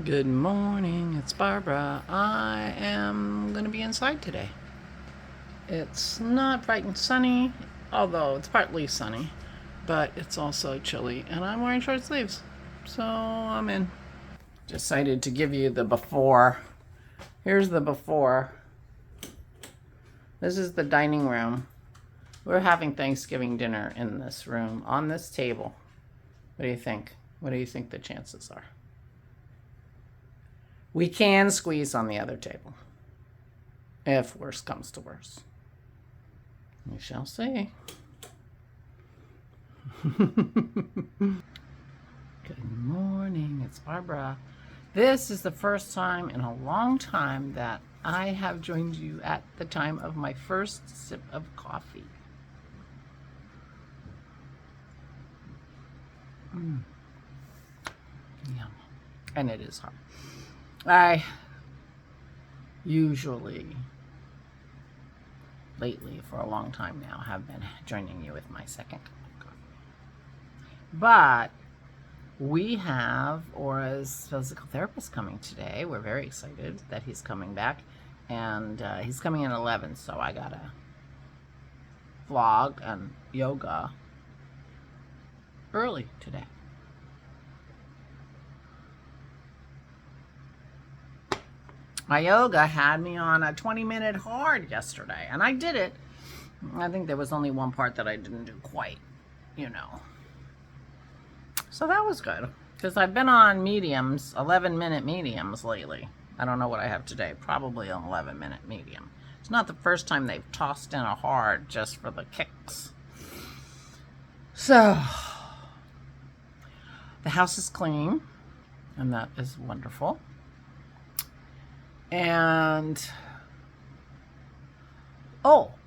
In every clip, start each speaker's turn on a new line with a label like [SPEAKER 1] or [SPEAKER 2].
[SPEAKER 1] Good morning, it's Barbara. I am going to be inside today. It's not bright and sunny, although it's partly sunny, but it's also chilly, and I'm wearing short sleeves, so I'm in. Decided to give you the before. Here's the before. This is the dining room. We're having Thanksgiving dinner in this room, on this table. What do you think? What do you think the chances are? We can squeeze on the other table, if worse comes to worse. We shall see. Good morning, it's Barbara. This is the first time in a long time that I have joined you at the time of my first sip of coffee. Yum. And it is hot. I usually, lately, for a long time now, have been joining you with my second cup of coffee. But we have Aura's physical therapist coming today. We're very excited that he's coming back. And he's coming in at 11, so I got a vlog and yoga early today. My yoga had me on a 20-minute hard yesterday, and I did it. I think there was only one part that I didn't do quite, So that was good, because I've been on mediums, 11-minute mediums lately. I don't know what I have today, probably an 11-minute medium. It's not the first time they've tossed in a hard just for the kicks. So, the house is clean, and that is wonderful. And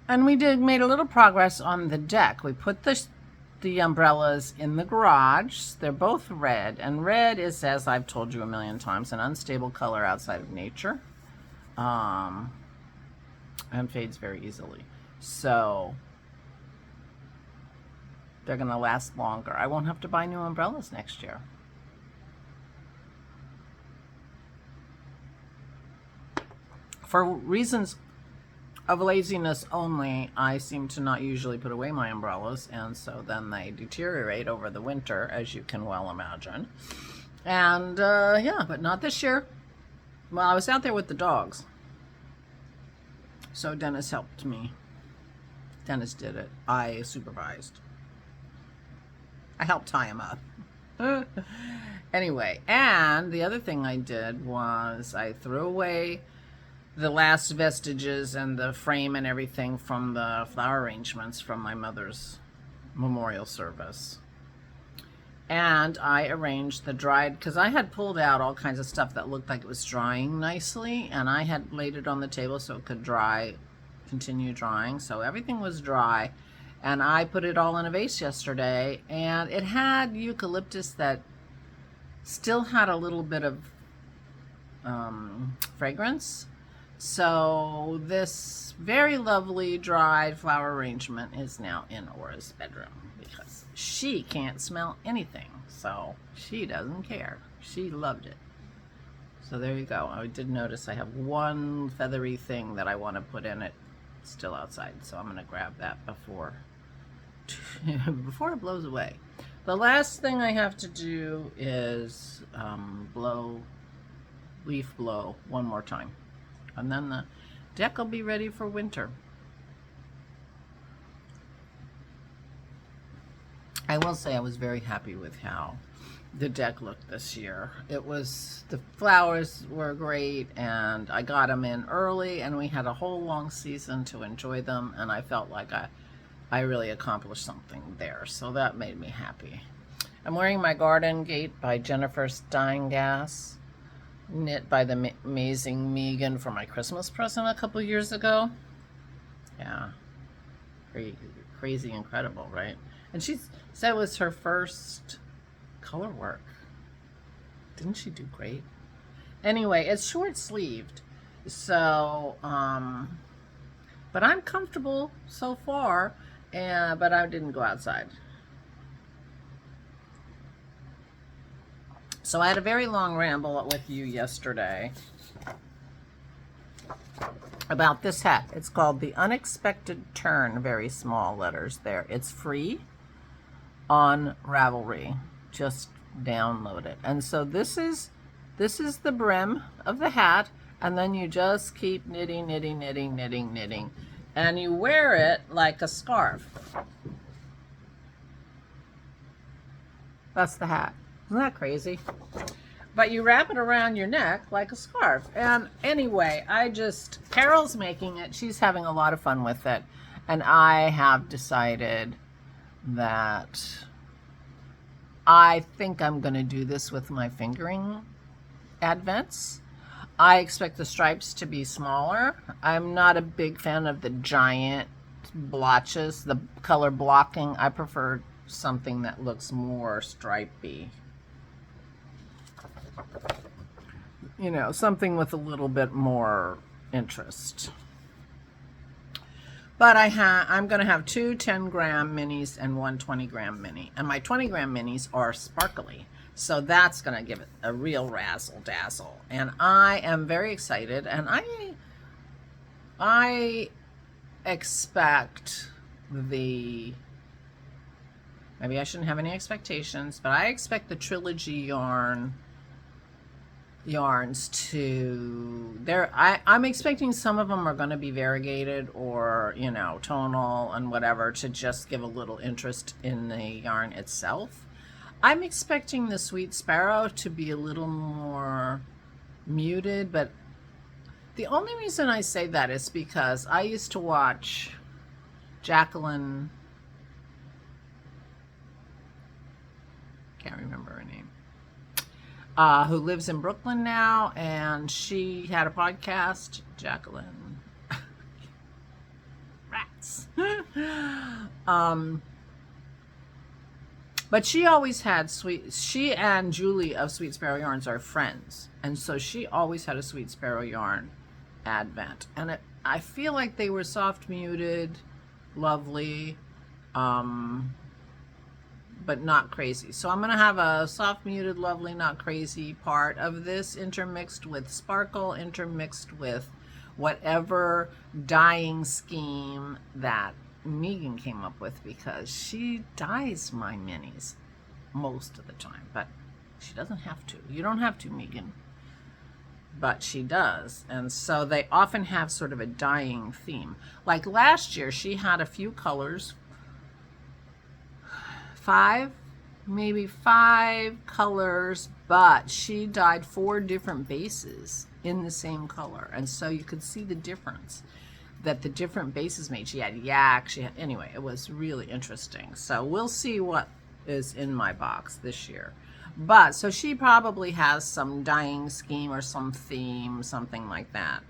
[SPEAKER 1] we made a little progress on the deck. We put the umbrellas in the garage. They're both red, and red is, as I've told you a million times, an unstable color outside of nature, and fades very easily. So they're going to last longer. I won't have to buy new umbrellas next year. For reasons of laziness only, I seem to not usually put away my umbrellas, and so then they deteriorate over the winter, as you can well imagine. And yeah, but not this year. Well, I was out there with the dogs, so Dennis helped me. Dennis did it. I supervised. I helped tie him up. Anyway, and the other thing I did was I threw away the last vestiges and the frame and everything from the flower arrangements from my mother's memorial service. And I arranged the dried, because I had pulled out all kinds of stuff that looked like it was drying nicely, and I had laid it on the table so it could continue drying. So everything was dry, and I put it all in a vase yesterday, and it had eucalyptus that still had a little bit of fragrance. So this very lovely dried flower arrangement is now in Aura's bedroom because she can't smell anything. So she doesn't care. She loved it. So there you go. I did notice I have one feathery thing that I want to put in it still outside. So I'm going to grab that before it blows away. The last thing I have to do is leaf blow one more time. And then the deck will be ready for winter. I will say I was very happy with how the deck looked this year. The flowers were great, and I got them in early, and we had a whole long season to enjoy them, and I felt like I really accomplished something there. So that made me happy. I'm wearing my Garden Gate by Jennifer Steingass, knit by the amazing Megan for my Christmas present a couple years ago. Yeah, crazy incredible, right? And she said it was her first color work. Didn't she do great? Anyway, it's short sleeved, so but I'm comfortable so far, but I didn't go outside. So I had a very long ramble with you yesterday about this hat. It's called the Unexpected Turn, very small letters there. It's free on Ravelry. Just download it. And so this is the brim of the hat, and then you just keep knitting, knitting, knitting, knitting, knitting, and you wear it like a scarf. That's the hat. Isn't that crazy? But you wrap it around your neck like a scarf. And anyway, Carol's making it. She's having a lot of fun with it. And I have decided that I think I'm going to do this with my fingering advents. I expect the stripes to be smaller. I'm not a big fan of the giant blotches, the color blocking. I prefer something that looks more stripy. You know, something with a little bit more interest. But I'm going to have two 10-gram minis and one 20-gram mini. And my 20-gram minis are sparkly. So that's going to give it a real razzle dazzle. And I am very excited. And I expect maybe I shouldn't have any expectations, but I expect the trilogy yarns to, I'm expecting some of them are going to be variegated or, you know, tonal and whatever to just give a little interest in the yarn itself. I'm expecting the Sweet Sparrow to be a little more muted, but the only reason I say that is because I used to watch Jacqueline, can't remember her name, who lives in Brooklyn now, and she had a podcast, Jacqueline Rats. But she always had she and Julie of Sweet Sparrow Yarns are friends, and so she always had a Sweet Sparrow yarn advent, and I feel like they were soft muted, lovely, but not crazy. So I'm going to have a soft muted, lovely, not crazy part of this intermixed with sparkle, intermixed with whatever dyeing scheme that Megan came up with, because she dyes my minis most of the time, but she doesn't have to. You don't have to, Megan, but she does. And so they often have sort of a dyeing theme. Like last year, she had a few colors, maybe five colors, but she dyed 4 different bases in the same color. And so you could see the difference that the different bases made. She had yak, anyway, it was really interesting. So we'll see what is in my box this year. But so she probably has some dyeing scheme or some theme, something like that.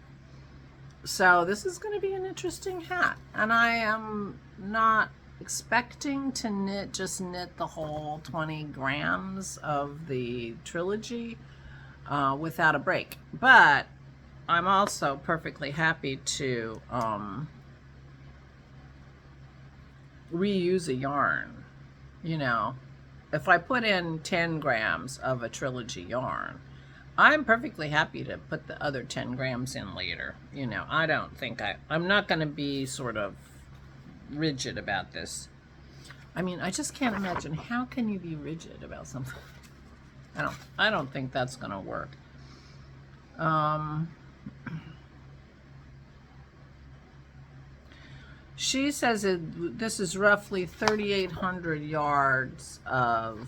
[SPEAKER 1] So this is going to be an interesting hat. And I am not expecting to just knit the whole 20 grams of the trilogy without a break. But I'm also perfectly happy to reuse a yarn. You know, if I put in 10 grams of a trilogy yarn, I'm perfectly happy to put the other 10 grams in later. You know, I don't think I'm not going to be sort of rigid about this. I mean, I just can't imagine, how can you be rigid about something? I don't think that's going to work. She says this is roughly 3,800 yards of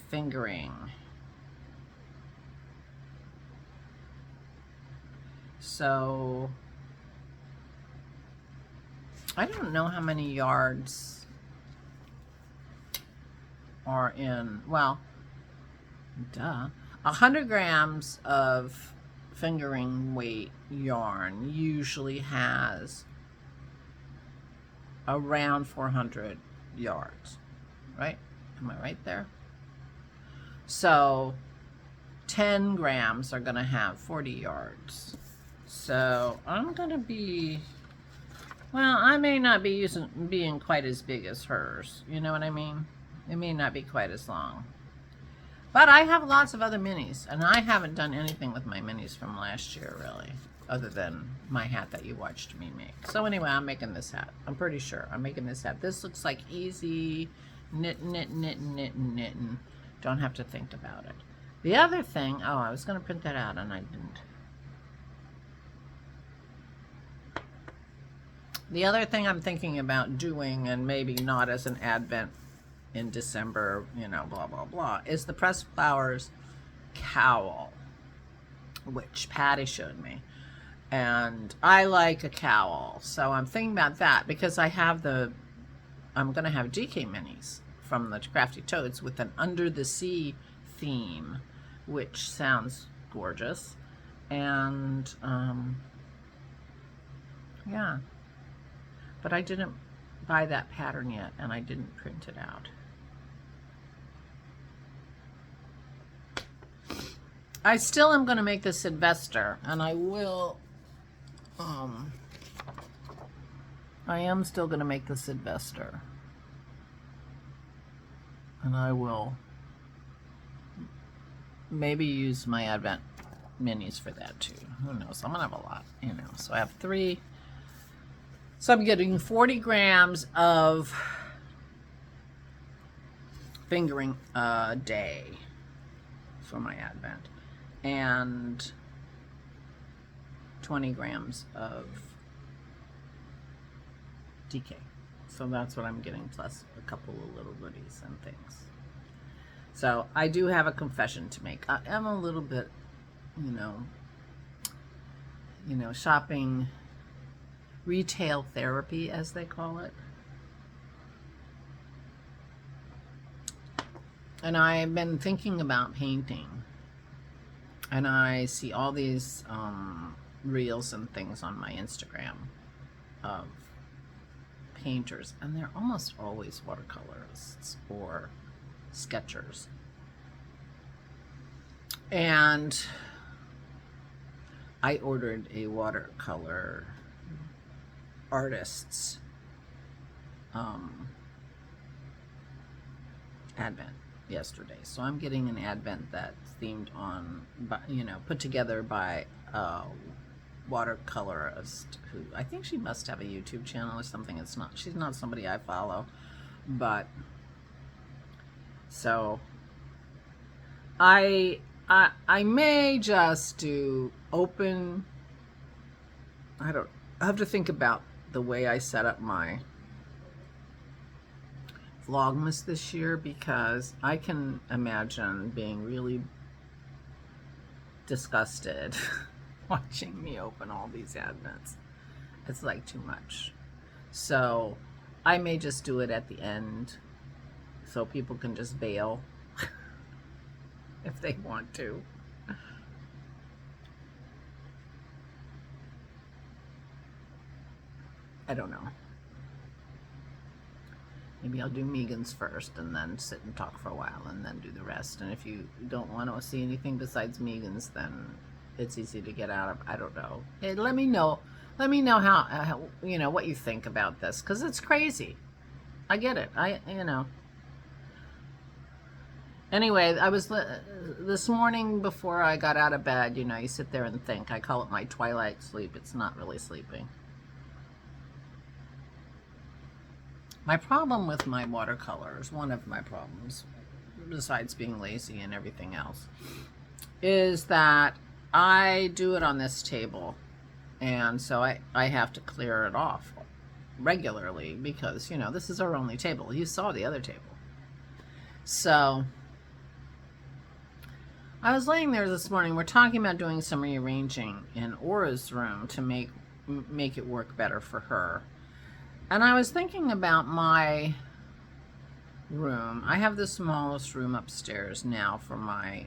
[SPEAKER 1] fingering. So I don't know how many yards are in, well, 100 grams of fingering weight yarn usually has around 400 yards, right? Am I right there? So 10 grams are going to have 40 yards. So I'm going to be, well, I may not be being quite as big as hers. You know what I mean? It may not be quite as long. But I have lots of other minis, and I haven't done anything with my minis from last year, really, other than my hat that you watched me make. So anyway, I'm making this hat. I'm pretty sure I'm making this hat. This looks like easy knitting. Don't have to think about it. The other thing, oh, I was going to print that out, and I didn't. The other thing I'm thinking about doing, and maybe not as an advent in December, you know, blah, blah, blah, is the Pressed Flowers cowl, which Patty showed me. And I like a cowl, so I'm thinking about that because I have I'm going to have DK minis from the Crafty Toads with an Under the Sea theme, which sounds gorgeous. And, yeah. But I didn't buy that pattern yet, and I didn't print it out. I still am going to make this Sylvester, and I will, I am still going to make the Sylvester. And I will maybe use my Advent minis for that too. Who knows? I'm going to have a lot, you know. So I have 3. So I'm getting 40 grams of fingering a day for my Advent. And 20 grams of DK. So that's what I'm getting, plus a couple of little goodies and things. So I do have a confession to make. I am a little bit, you know, shopping retail therapy, as they call it. And I've been thinking about painting. And I see all these reels and things on my Instagram of painters, and they're almost always watercolorists or sketchers. And I ordered a watercolor artist's Advent yesterday. So I'm getting an Advent that's themed on, you know, put together by a watercolorist who, I think she must have a YouTube channel or something. It's not, she's not somebody I follow, but so I may just do open, I have to think about the way I set up my Vlogmas this year, because I can imagine being really disgusted watching me open all these Advents. It's like too much. So I may just do it at the end so people can just bail if they want to. I don't know. Maybe I'll do Megan's first and then sit and talk for a while and then do the rest. And if you don't want to see anything besides Megan's, then it's easy to get out of. I don't know. Hey, let me know. Let me know how you know, what you think about this, because it's crazy. I get it. You know. Anyway, I was this morning before I got out of bed. You know, you sit there and think. I call it my twilight sleep. It's not really sleeping. My problem with my watercolors, one of my problems, besides being lazy and everything else, is that I do it on this table, and so I have to clear it off regularly because, you know, this is our only table. You saw the other table. So I was laying there this morning. We're talking about doing some rearranging in Aura's room to make it work better for her. And I was thinking about my room. I have the smallest room upstairs now for my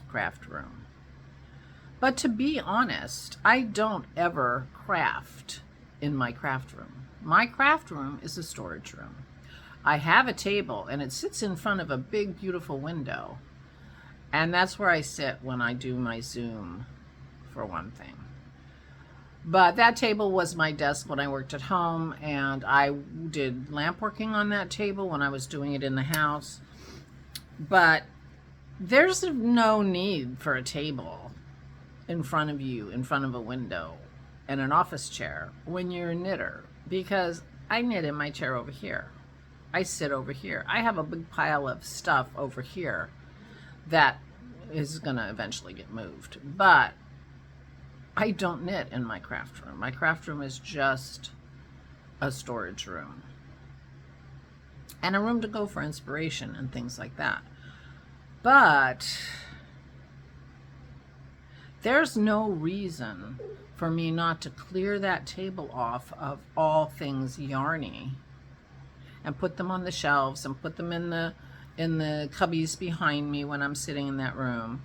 [SPEAKER 1] craft room. But to be honest, I don't ever craft in my craft room. My craft room is a storage room. I have a table, and it sits in front of a big, beautiful window. And that's where I sit when I do my Zoom, for one thing. But that table was my desk when I worked at home, and I did lamp working on that table when I was doing it in the house. But there's no need for a table in front of you, in front of a window, and an office chair when you're a knitter, because I knit in my chair over here. I sit over here. I have a big pile of stuff over here that is going to eventually get moved. But I don't knit in my craft room. My craft room is just a storage room and a room to go for inspiration and things like that. But there's no reason for me not to clear that table off of all things yarny and put them on the shelves and put them in the cubbies behind me when I'm sitting in that room,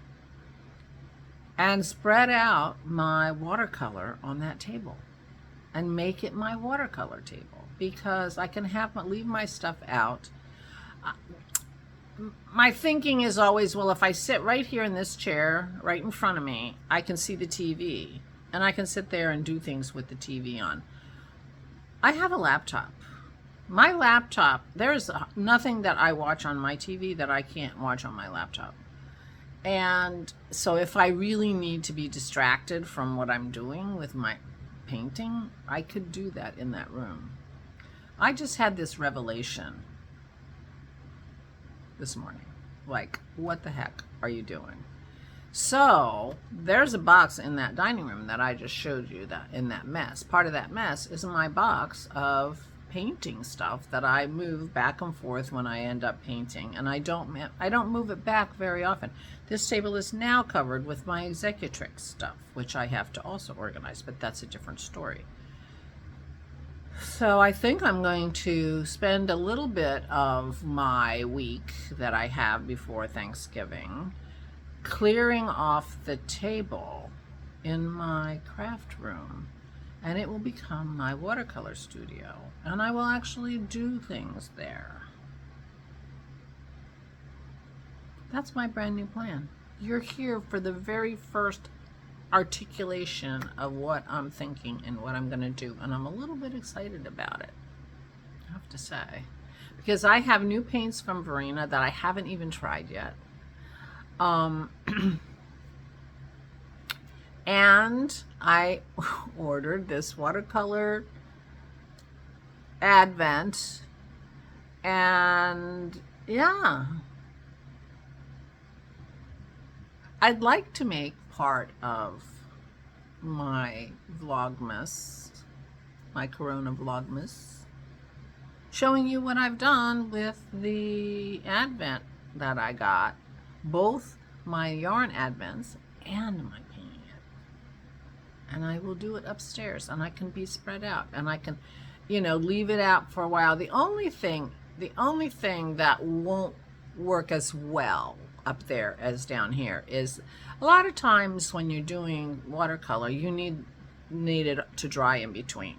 [SPEAKER 1] and spread out my watercolor on that table and make it my watercolor table, because I can leave my stuff out. My thinking is always, well, if I sit right here in this chair right in front of me, I can see the TV and I can sit there and do things with the TV on. I have a laptop. My laptop, there's nothing that I watch on my TV that I can't watch on my laptop. And so if I really need to be distracted from what I'm doing with my painting, I could do that in that room. I just had this revelation this morning. Like, what the heck are you doing? So there's a box in that dining room that I just showed you, that in that mess. Part of that mess is my box of painting stuff that I move back and forth when I end up painting, and I don't move it back very often. This table is now covered with my Executrix stuff, which I have to also organize, but that's a different story. So I think I'm going to spend a little bit of my week that I have before Thanksgiving clearing off the table in my craft room, and it will become my watercolor studio, and I will actually do things there. That's my brand new plan. You're here for the very first articulation of what I'm thinking and what I'm going to do, and I'm a little bit excited about it, I have to say, because I have new paints from Verena that I haven't even tried yet. And I ordered this watercolor advent, and yeah, I'd like to make part of my Vlogmas, my CoronaVlogmas, showing you what I've done with the advent that I got, both my yarn advents and my painting it. And I will do it upstairs, and I can be spread out, and I can, leave it out for a while. The only thing that won't work as well up there as down here is a lot of times when you're doing watercolor, you need it to dry in between.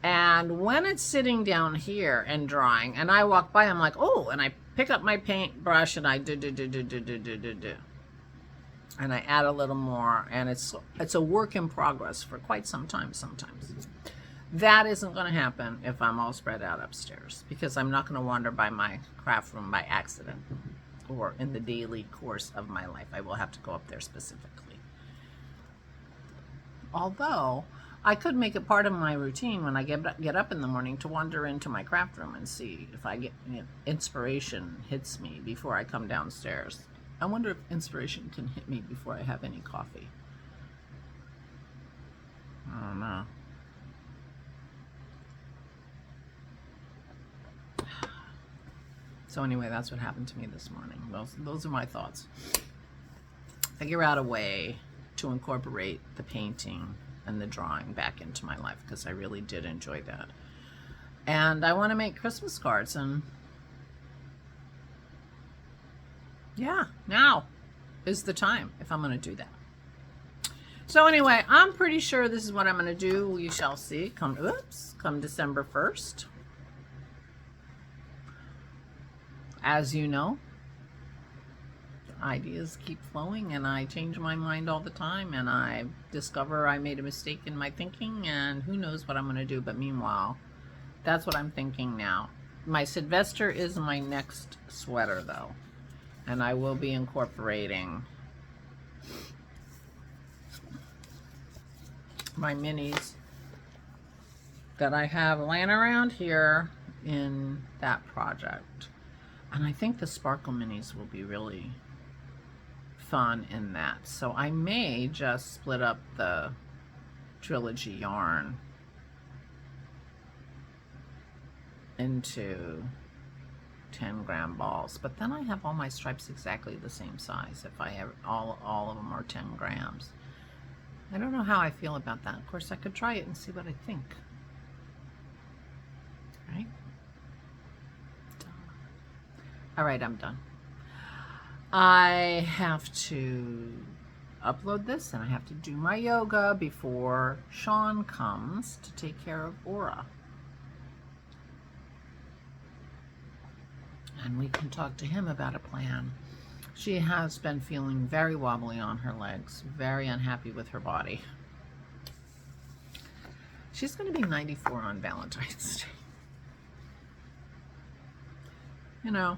[SPEAKER 1] And when it's sitting down here and drying, and I walk by, I'm like, oh, and I pick up my paintbrush and I do. And I add a little more, and it's a work in progress for quite some time sometimes. That isn't going to happen if I'm all spread out upstairs, because I'm not going to wander by my craft room by accident or in the daily course of my life. I will have to go up there specifically. Although I could make it part of my routine when I get up in the morning to wander into my craft room and see if I get inspiration hits me before I come downstairs. I wonder if inspiration can hit me before I have any coffee. I don't know. So anyway, that's what happened to me this morning. Those are my thoughts. Figure out a way to incorporate the painting and the drawing back into my life, because I really did enjoy that. And I want to make Christmas cards, and yeah, now is the time if I'm going to do that. So anyway, I'm pretty sure this is what I'm going to do. We shall see. Come December 1st. As you know, ideas keep flowing, and I change my mind all the time, and I discover I made a mistake in my thinking, and who knows what I'm going to do. But meanwhile, that's what I'm thinking now. My Sylvester is my next sweater, though, and I will be incorporating my minis that I have laying around here in that project. And I think the sparkle minis will be really fun in that. So I may just split up the trilogy yarn into 10-gram balls, but then I have all my stripes exactly the same size if I have all of them are 10 grams. I don't know how I feel about that. Of course, I could try it and see what I think. Right? All right, I'm done. I have to upload this, and I have to do my yoga before Sean comes to take care of Aura. And we can talk to him about a plan. She has been feeling very wobbly on her legs, very unhappy with her body. She's going to be 94 on Valentine's Day. You know,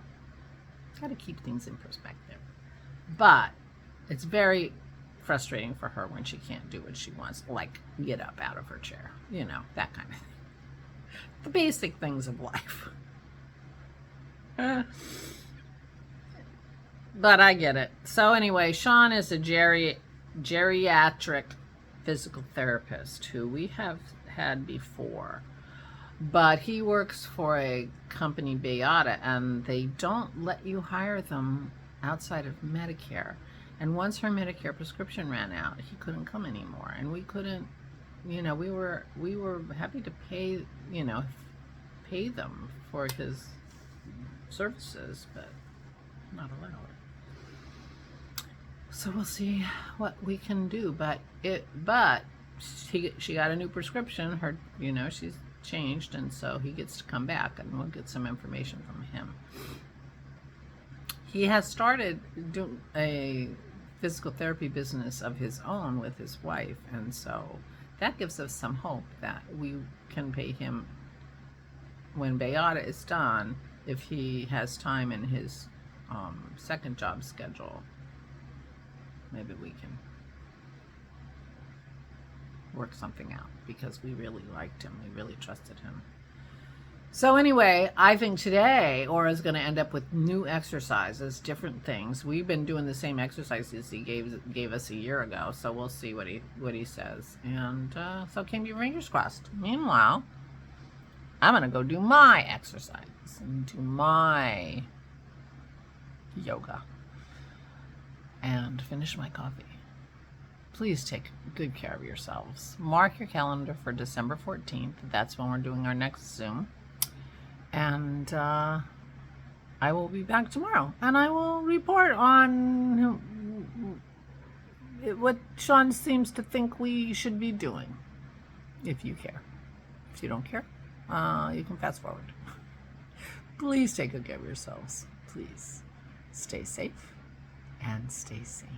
[SPEAKER 1] got to keep things in perspective. But it's very frustrating for her when she can't do what she wants, like get up out of her chair, you know, that kind of thing. The basic things of life. But I get it. So anyway, Sean is a geriatric physical therapist who we have had before. But he works for a company, Beata, and they don't let you hire them outside of Medicare. And once her Medicare prescription ran out, he couldn't come anymore. And we couldn't, you know, we were happy to pay, you know, pay them for his services, but not allowed. So we'll see what we can do. But she got a new prescription. Her, you know, she's changed, and so he gets to come back, and we'll get some information from him. He has started doing a physical therapy business of his own with his wife, and so that gives us some hope that we can pay him when Beata is done, if he has time in his second job schedule. Maybe we can work something out, because we really liked him. We really trusted him. So anyway, I think today Aura's going to end up with new exercises, different things. We've been doing the same exercises he gave us a year ago, so we'll see what he says. And so keep your fingers crossed. Meanwhile, I'm going to go do my exercise and do my yoga and finish my coffee. Please take good care of yourselves. Mark your calendar for December 14th. That's when we're doing our next Zoom. And I will be back tomorrow. And I will report on what Sean seems to think we should be doing. If you care. If you don't care, you can fast forward. Please take good care of yourselves. Please stay safe and stay sane.